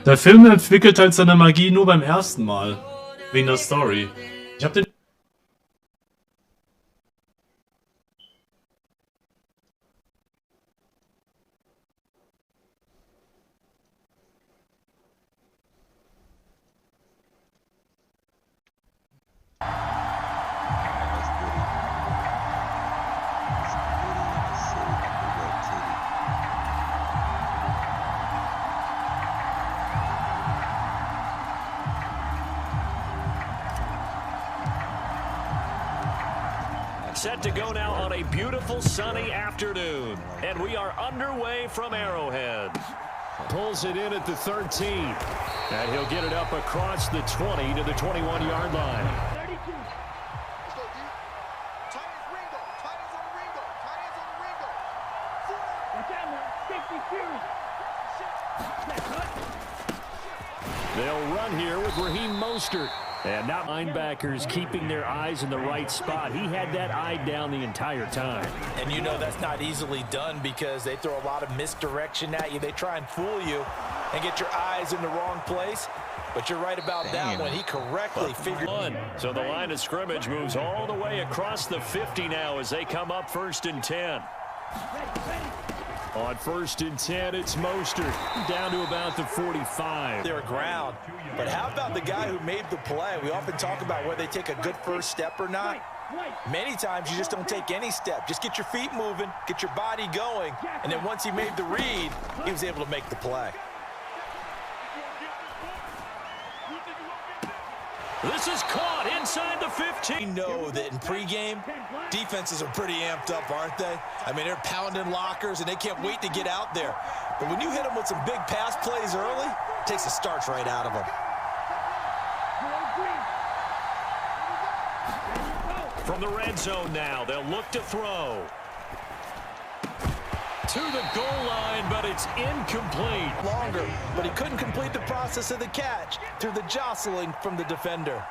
Der Film entwickelt halt seine Magie nur beim ersten Mal. Wegen der Story. Ich hab den... Set to go now on a beautiful sunny afternoon. And we are underway from Arrowhead. Pulls it in at the 13. And he'll get it up across the 20 to the 21-yard line. 32. Let's go, D. Tight ends Ringo. Tight ends on Ringo. Tight ends on Ringo. Watch out, man. Safety furious. They'll run here with Raheem Mostert. And now linebackers keeping their eyes in the right spot. He had that eye down the entire time. And you know that's not easily done because they throw a lot of misdirection at you. They try and fool you and get your eyes in the wrong place. But you're right about that one. He correctly figured. So the line of scrimmage moves all the way across the 50 now as they come up 1st and 10. On 1st and 10, it's Mostert down to about the 45. Their ground. But how about the guy who made the play? We often talk about whether they take a good first step or not. Many times you just don't take any step. Just get your feet moving, get your body going, and then once he made the read, he was able to make the play. This is caught inside the 15. We know that in pregame, defenses are pretty amped up, aren't they? I mean, they're pounding lockers, and they can't wait to get out there. But when you hit them with some big pass plays early, it takes the starch right out of them. From the red zone now, they'll look to throw. To the goal line, but it's incomplete. Longer, but he couldn't complete the process of the catch through the jostling from the defender.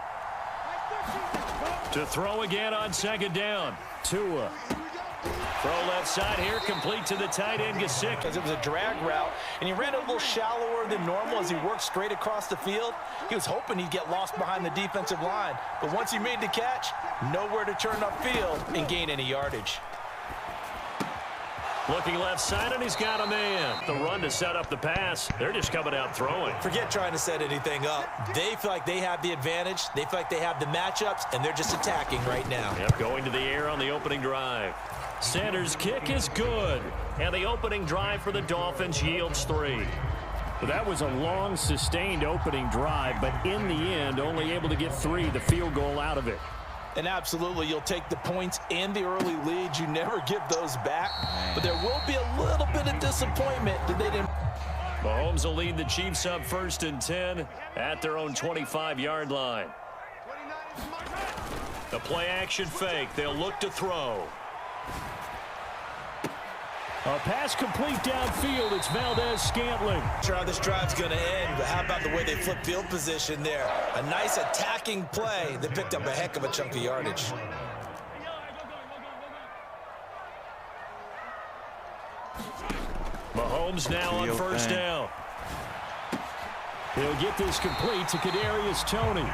To throw again on 2nd down. Tua. Throw left side here, complete to the tight end, Gesicki. Because it was a drag route, and he ran a little shallower than normal as he worked straight across the field. He was hoping he'd get lost behind the defensive line. But once he made the catch, nowhere to turn upfield and gain any yardage. Looking left side, and he's got a man. The run to set up the pass. They're just coming out throwing. Forget trying to set anything up. They feel like they have the advantage. They feel like they have the matchups, and they're just attacking right now. Yep, going to the air on the opening drive. Sanders' kick is good. And the opening drive for the Dolphins yields 3. Well, that was a long, sustained opening drive, but in the end, only able to get 3, the field goal out of it. And absolutely, you'll take the points and the early leads. You never give those back. But there will be a little bit of disappointment that they didn't. Mahomes will lead the Chiefs up 1st and 10 at their own 25-yard line. The play action fake. They'll look to throw. A pass complete downfield. It's Valdez-Scantling. Sure how this drive's going to end, but how about the way they flip field position there? A nice attacking play that picked up a heck of a chunk of yardage. Mahomes now on 1st down. He'll get this complete to Kadarius Toney.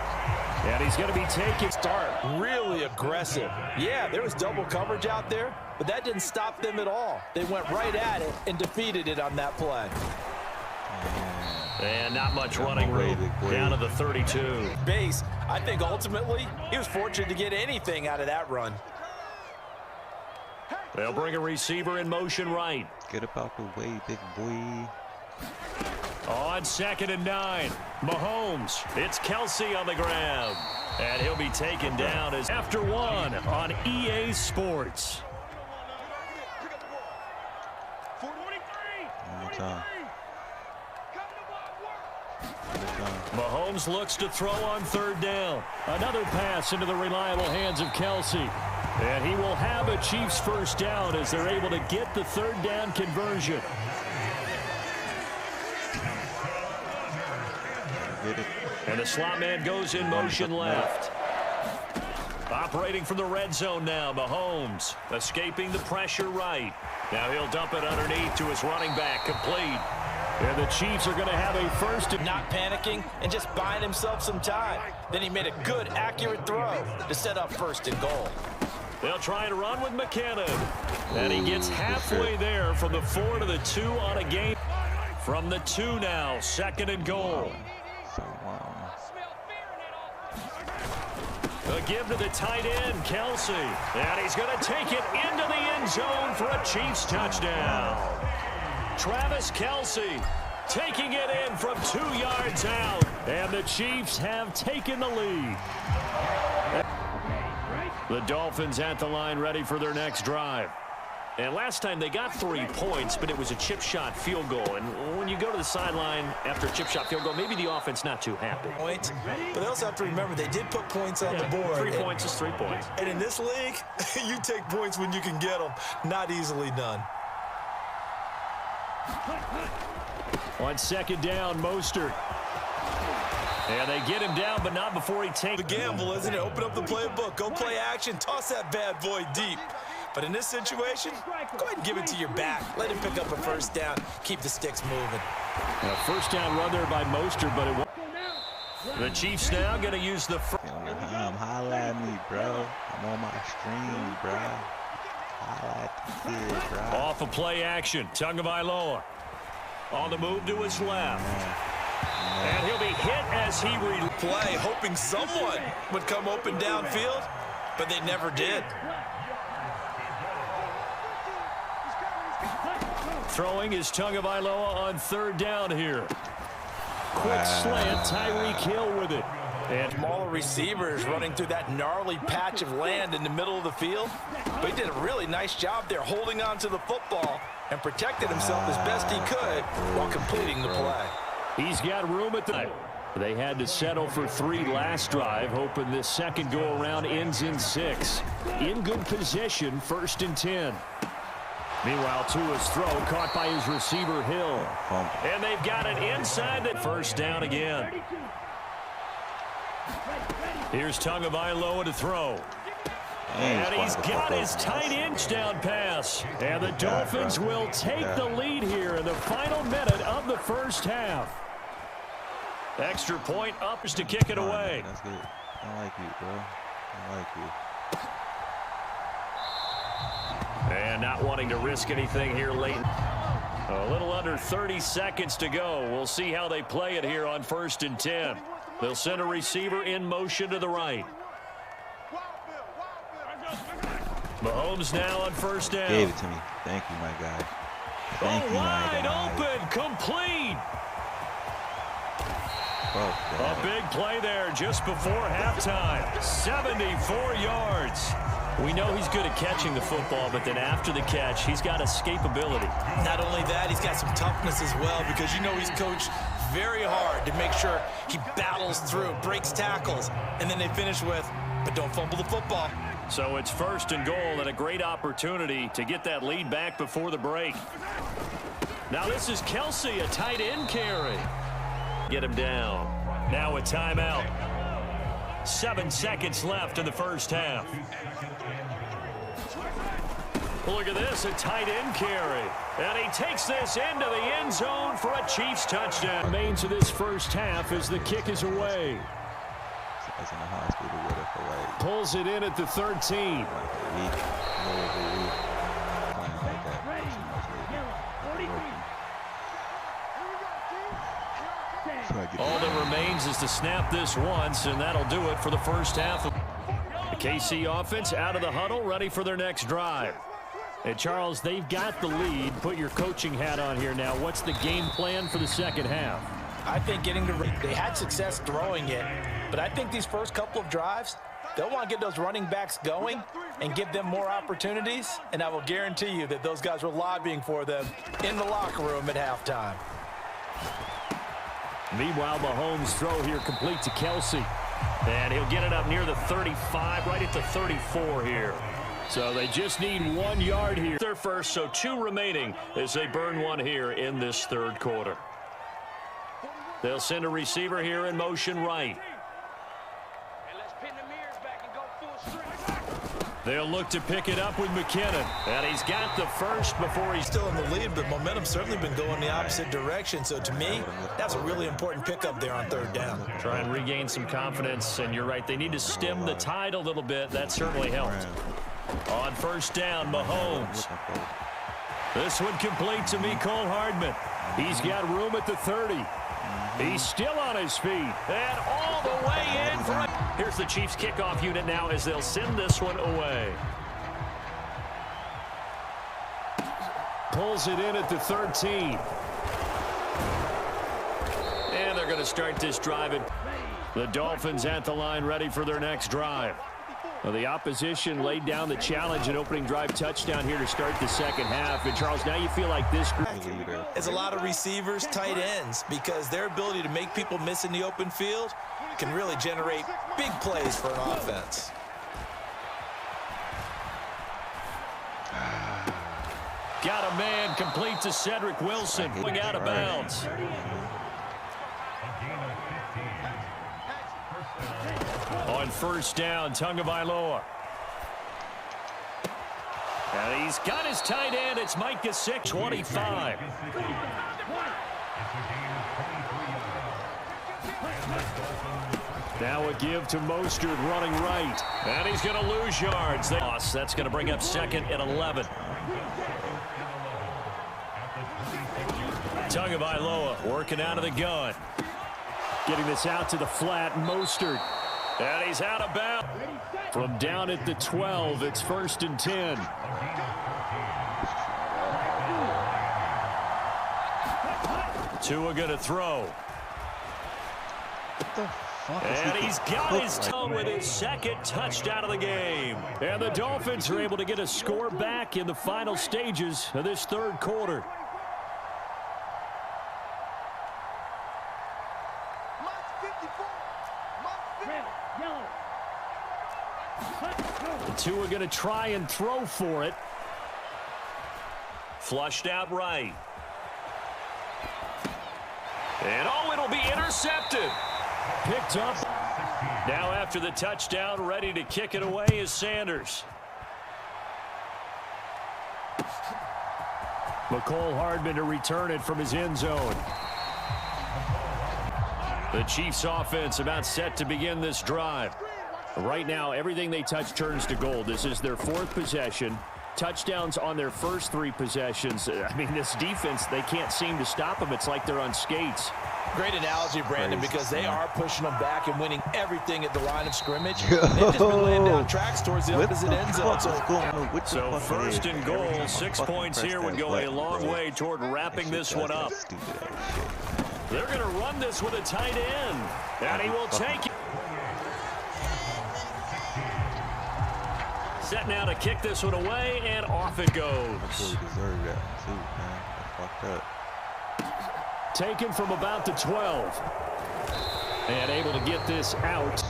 And he's going to be taking start really aggressive. Yeah, there was double coverage out there, but that didn't stop them at all. They went right at it and defeated it on that play. And not much running room. Down to the 32. Base, I think ultimately he was fortunate to get anything out of that run. They'll bring a receiver in motion right. Get up out the way, big boy. On 2nd and 9, Mahomes. It's Kelsey on the ground. And he'll be taken down as after 1 on EA Sports. Mahomes looks to throw on 3rd down. Another pass into the reliable hands of Kelsey. And he will have a Chiefs 1st down as they're able to get the 3rd down conversion. And the slot man goes in motion left. Operating from the red zone now, Mahomes escaping the pressure right. Now he'll dump it underneath to his running back, complete. And the Chiefs are going to have a first. Not panicking and just buying himself some time. Then he made a good, accurate throw to set up 1st and goal. They'll try and run with McKinnon. And he gets halfway there from the 4 to the 2 on a game. From the 2 now, 2nd and goal. A give to the tight end, Kelsey. And he's going to take it into the end zone for a Chiefs touchdown. Travis Kelsey taking it in from 2 yards out. And the Chiefs have taken the lead. The Dolphins at the line ready for their next drive. And last time they got 3 points, but it was a chip shot field goal. And when you go to the sideline after a chip shot field goal, maybe the offense not too happy. Points, but they also have to remember they did put points on the board. 3 points is 3 points. And in this league, you take points when you can get them. Not easily done. On 2nd down, Mostert. And they get him down, but not before he takes the gamble, isn't it? Open up the playbook, go play action, toss that bad boy deep. But in this situation, go ahead and give it to your back. Let him pick up a 1st down, keep the sticks moving. A 1st down run there by Mostert, but it won't. The Chiefs now going to use the first. Holla at me, bro. I'm on my stream, bro. Holla at the kid, bro. Off of play action, Tagovailoa on the move to his left. And he'll be hit as he play, hoping someone would come open downfield, but they never did. Throwing is Tagovailoa on 3rd down here. Quick slant, Tyreek Hill with it. And smaller receivers running through that gnarly patch of land in the middle of the field. But he did a really nice job there holding on to the football and protected himself as best he could while completing the play. He's got room at the... They had to settle for 3 last drive, hoping this second go-around ends in 6. In good position, 1st and 10. Meanwhile, Tua's throw caught by his receiver, Hill. And they've got it inside the 1st down again. Here's Tagovailoa to throw. And he's got his tight end down pass. And the Dolphins will take the lead here in the final minute of the 1st half. Extra point up to kick it away. That's good. I like you, bro. I like you. And not wanting to risk anything here late. A little under 30 seconds to go. We'll see how they play it here on 1st and 10. They'll send a receiver in motion to the right. Mahomes now on 1st down. Gave it to me. Thank you, my guy. Thank you, my guy. Wide open, complete. A big play there just before halftime. 74 yards. We know he's good at catching the football, but then after the catch, he's got escapability. Not only that, he's got some toughness as well, because you know he's coached very hard to make sure he battles through, breaks tackles, and then they finish with, but don't fumble the football. So it's 1st and goal and a great opportunity to get that lead back before the break. Now this is Kelsey, a tight end carry. Get him down. Now a timeout. 7 seconds left in the 1st half. Look at this, a tight end carry. And he takes this into the end zone for a Chiefs touchdown. Remains of this 1st half as the kick is away. It's in the hospital with it for like... Pulls it in at the 13. All that remains is to snap this once, and that'll do it for the 1st half. The KC offense out of the huddle, ready for their next drive. And Charles, they've got the lead. Put your coaching hat on here now. What's the game plan for the 2nd half? I think they had success throwing it, but I think these first couple of drives, they'll want to get those running backs going and give them more opportunities, and I will guarantee you that those guys were lobbying for them in the locker room at halftime. Meanwhile, Mahomes' throw here complete to Kelsey. And he'll get it up near the 35, right at the 34 here. So they just need 1 yard here. Their first, so 2 remaining as they burn 1 here in this 3rd quarter. They'll send a receiver here in motion right. They'll look to pick it up with McKinnon. And he's got the first before he's Still in the lead, but momentum's certainly been going the opposite direction. So to me, that's a really important pickup there on third down. try and regain some confidence. And you're right, they need to stem the tide a little bit. That certainly helped. On first down, Mahomes. This one complete to Mecole Hardman. He's got room at the 30. He's still on his feet. And all the way in. Here's the Chiefs kickoff unit now as they'll send this one away. Pulls it in at the 13. And they're going to start this drive. The Dolphins at the line ready for their next drive. Well, the opposition laid down the challenge and opening drive touchdown here to start the second half. And, Charles, now you feel like this group is a lot of receivers, tight ends, because their ability to make people miss in the open field can really generate big plays for an offense. Got a man complete to Cedric Wilson. Going out of bounds. On first down, Tagovailoa. And he's got his tight end. It's Mike Gesicki, 25. Now a give to Mostert running right. And he's going to lose yards. That's going to bring up second and 11. Tagovailoa working out of the gun. Getting this out to the flat, Mostert. And he's out of bounds. From down at the 12, it's first and 10. Tua going to throw. And he's got his tongue with his second touchdown of the game. And the Dolphins are able to get a score back in the final stages of this third quarter. Tua going to try and throw for it. Flushed out right. And oh, it'll be intercepted. Picked up. Now after the touchdown, ready to kick it away is Sanders. Mecole Hardman to return it from his end zone. The Chiefs offense about set to begin this drive. Right now, everything they touch turns to gold. This is their fourth possession. Touchdowns on their first three possessions. I mean, this defense, they can't seem to stop them. It's like they're on skates. Great analogy, Brandon, because they are pushing them back and winning everything at the line of scrimmage. They've just been laying down tracks towards the opposite end zone. So first and goal, 6 points here would go a long way toward wrapping this one up. They're going to run this with a tight end, and he will take it. Set now to kick this one away, and off it goes. Taken from about the 12. And able to get this out.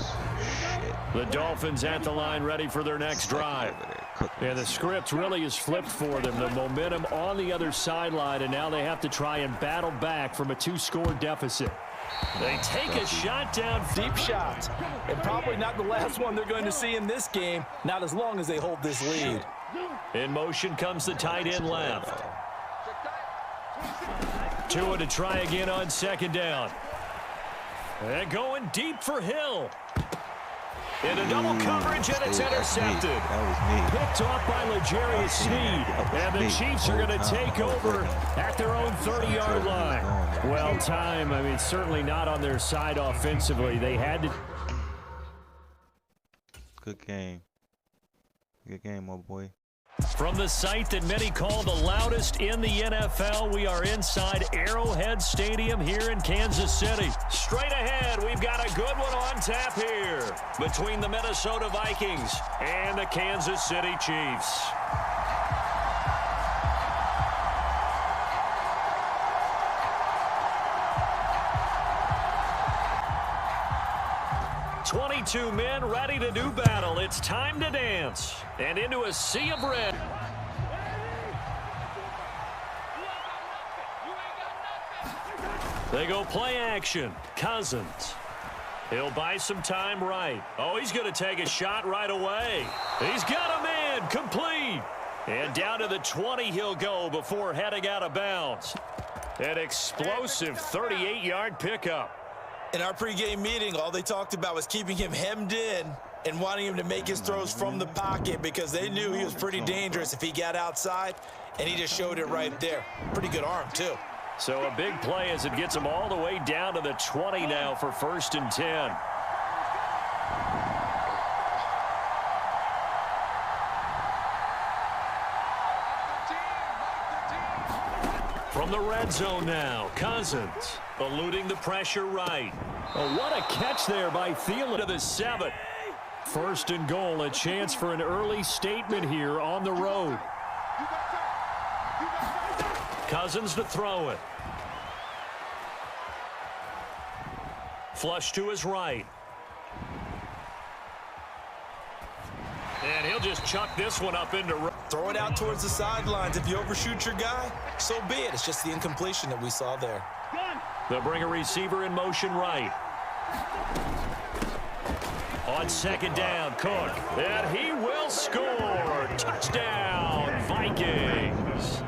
The Dolphins at the line ready for their next drive. And the script really is flipped for them. The momentum on the other sideline, and now they have to try and battle back from a 2-score deficit. They take a shot down. Deep shot. And probably not the last one they're going to see in this game, not as long as they hold this lead. In motion comes the tight end left. Tua to try again on second down. And going deep for Hill. Into double coverage, and it's intercepted. Picked off by L'Jarius Sneed. And the Chiefs are going to take over at their own 30-yard line. Well, time, I mean, certainly not on their side offensively. They had to. Good game. Good game, my boy. From the site that many call the loudest in the NFL, we are inside Arrowhead Stadium here in Kansas City. Straight ahead, we've got a good one on tap here between the Minnesota Vikings and the Kansas City Chiefs. "22 men ready to do battle. It's time to dance." And into a sea of red. They go play action. Cousins. He'll buy some time right. Oh, he's going to take a shot right away. He's got a man complete. And down to the 20 he'll go before heading out of bounds. An explosive 38-yard pickup. In our pregame meeting, all they talked about was keeping him hemmed in and wanting him to make his throws from the pocket because they knew he was pretty dangerous if he got outside, and he just showed it right there. Pretty good arm, too. So a big play as it gets him all the way down to the 20 now for 1st and 10. From the red zone now, Cousins eluding the pressure right. Oh, what a catch there by Thielen to the 7. 1st and goal, a chance for an early statement here on the road. Cousins to throw it. Flush to his right. And he'll just chuck this one up into... Throw it out towards the sidelines. If you overshoot your guy, so be it. It's just the incompletion that we saw there. They'll bring a receiver in motion right. On 2nd down, Cook. And he will score. Touchdown, Vikings.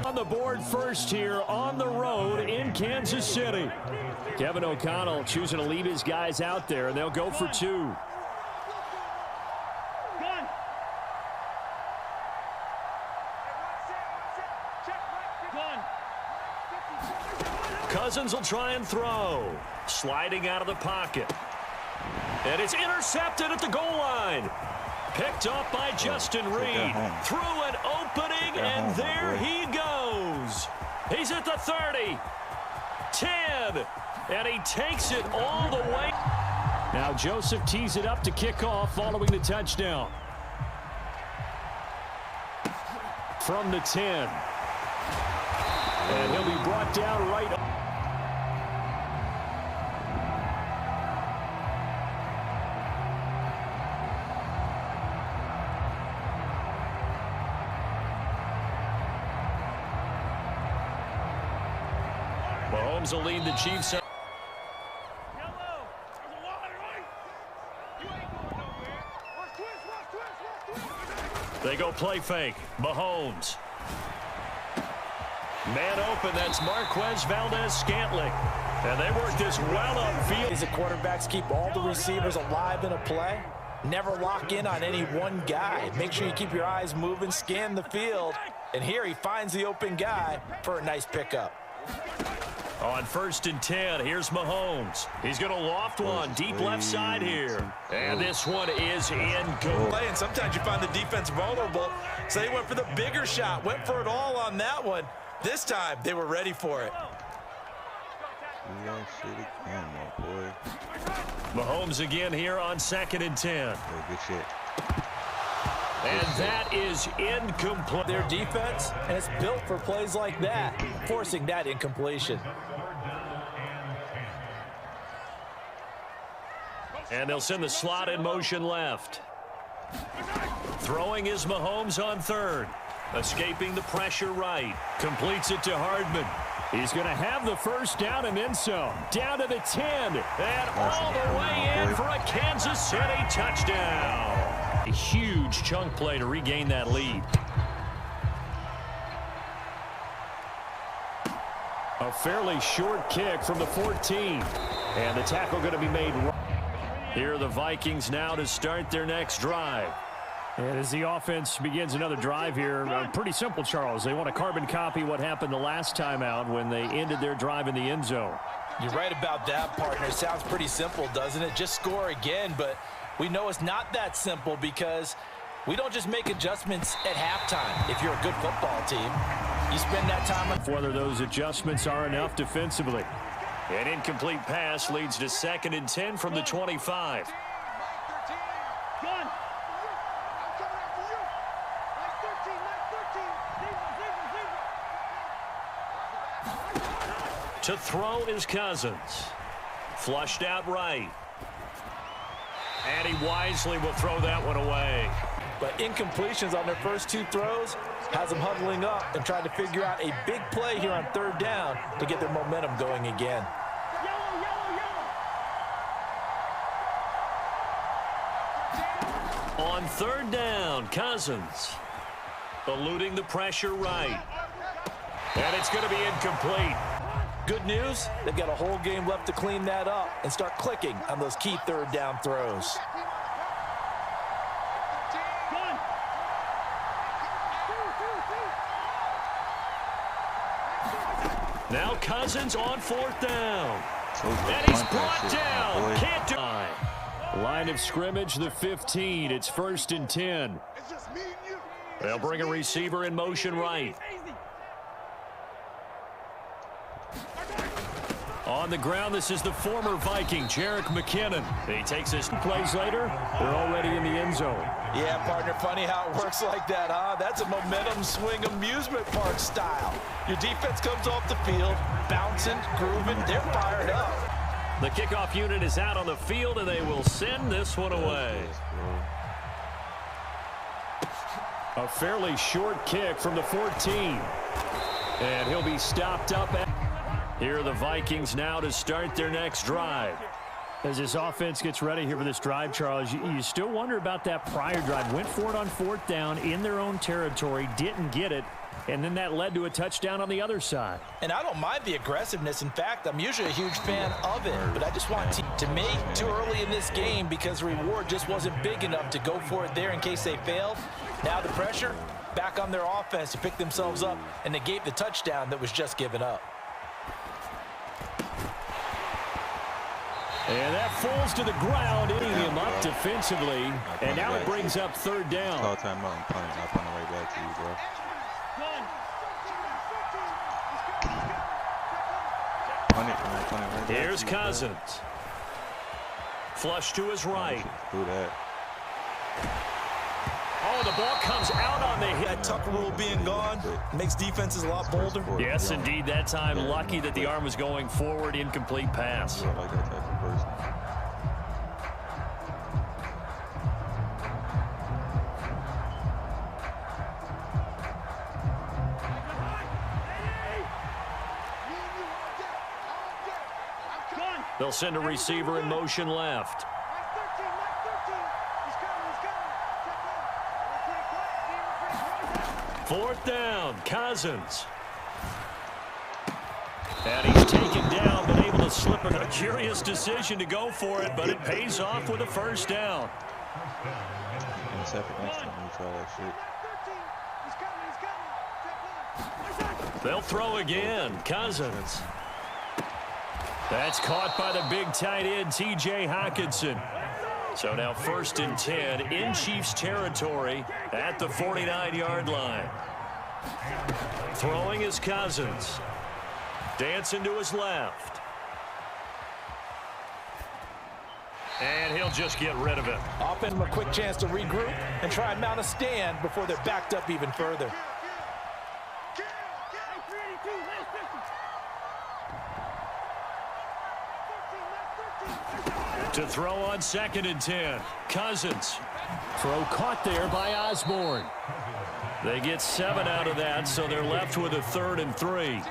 On the board first here on the road in Kansas City. Kevin O'Connell choosing to leave his guys out there, and they'll go for 2. Cousins will try and throw. Sliding out of the pocket. And it's intercepted at the goal line. Picked off by Justin Reed. Through an opening, and there he goes. He's at the 30. 10. And he takes it all the way. Now Joseph tees it up to kick off following the touchdown. From the 10. And he'll be brought down right. Mahomes will lead the Chiefs. They go play fake. Mahomes. Man open, that's Marquez Valdez-Scantling. And they work this well upfield. The quarterbacks keep all the receivers alive in a play. Never lock in on any one guy. Make sure you keep your eyes moving, scan the field. And here he finds the open guy for a nice pickup. On 1st and 10, here's Mahomes. He's going to loft one deep left side here. And this one is in good. And sometimes you find the defense vulnerable, so they went for the bigger shot, went for it all on that one. This time, they were ready for it. Mahomes again here on 2nd and 10. Good shit. And that is incomplete. Their defense, and it's built for plays like that, forcing that incompletion. And they'll send the slot in motion left. Throwing is Mahomes on 3rd. Escaping the pressure right. Completes it to Hardman. He's going to have the 1st down and then some. Down to the 10. And all the way in for a Kansas City touchdown. A huge chunk play to regain that lead. A fairly short kick from the 14. And the tackle going to be made right. Here are the Vikings now to start their next drive. And as the offense begins another drive here, pretty simple, Charles. They want to carbon copy what happened the last time out when they ended their drive in the end zone. You're right about that, partner. Sounds pretty simple, doesn't it? Just score again, but we know it's not that simple because we don't just make adjustments at halftime. If you're a good football team, you spend that time on whether those adjustments are enough defensively. An incomplete pass leads to 2nd and 10 from the 25. To throw is Cousins. Flushed out right. And he wisely will throw that one away. But incompletions on their first 2 throws has them huddling up and trying to figure out a big play here on 3rd down to get their momentum going again. On third down, Cousins. Eluding the pressure right. And it's going to be incomplete. Good news, they've got a whole game left to clean that up and start clicking on those key third down throws. Now Cousins on fourth down. And he's brought down. Can't do it. Line of scrimmage, the 15. It's 1st and 10. They'll bring a receiver in motion right. On the ground, this is the former Viking, Jerick McKinnon. He takes his plays later. They're already in the end zone. Yeah, partner, funny how it works like that, huh? That's a momentum swing amusement park style. Your defense comes off the field, bouncing, grooving, they're fired up. The kickoff unit is out on the field, and they will send this one away. A fairly short kick from the 14. And he'll be stopped up. Here are the Vikings now to start their next drive. As this offense gets ready here for this drive, Charles, you still wonder about that prior drive. Went for it on 4th down in their own territory, didn't get it, and then that led to a touchdown on the other side. And I don't mind the aggressiveness. In fact, I'm usually a huge fan of it. But I just want to me, too early in this game because the reward just wasn't big enough to go for it there in case they failed. Now the pressure back on their offense to pick themselves up and negate the touchdown that was just given up. And that falls to the ground, hitting him up defensively. And now it brings up 3rd down. Call timeout and punt it. I'll punt it right back to you, bro. Punt it, man. Punt it right back. Here's Cousins. Flush to his right. Do that. Oh, the ball comes out on the hit. That tuck rule being gone makes defenses a lot bolder. Yes, indeed. That time, lucky that the arm was going forward. Incomplete pass. I like that type of person. They'll send a receiver in motion left. Fourth down, Cousins. And he's taken down, but able to slip it. A curious decision to go for it, but it pays off with a 1st down. They'll throw again. Cousins. That's caught by the big tight end, T.J. Hockenson. So now 1st and 10 in Chiefs territory at the 49-yard line. Throwing is Cousins. Dancing to his left. And he'll just get rid of it. Offering them a quick chance to regroup and try and mount a stand before they're backed up even further. To throw on 2nd and 10. Cousins. Throw caught there by Osborne. They get 7 out of that, so they're left with a 3rd and 3.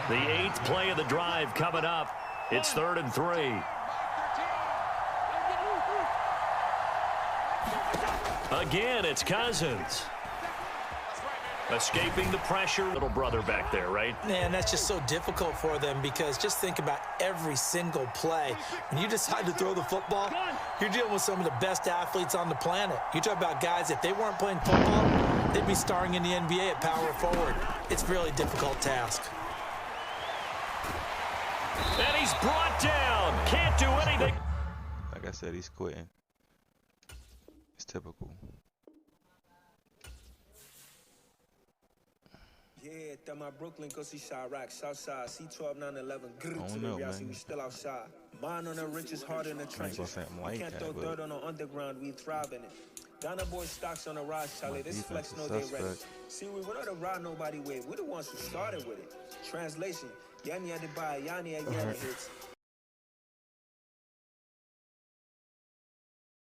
The 8th play of the drive coming up. It's 3rd and 3. Again, it's Cousins. Escaping the pressure. Little brother back there, right? Man, that's just so difficult for them because just think about every single play. When you decide to throw the football, you're dealing with some of the best athletes on the planet. You talk about guys, if they weren't playing football, they'd be starring in the NBA at power forward. It's a really difficult task. And he's brought down. Can't do anything. Like I said, he's quitting. It's typical. Yeah, that my Brooklyn, go see Chirac, Southside, C12, 911, grrr, to the reality, we still outside. Mine on the richest, heart in the trenches. We can't throw dirt on the underground, we thrive in it. Ghana boys stocks on the rise, Charlie, this flex know they ready. See, we don't the ride nobody with, we the ones who started with it. Translation, Yanni had to buy, Yanni again hits.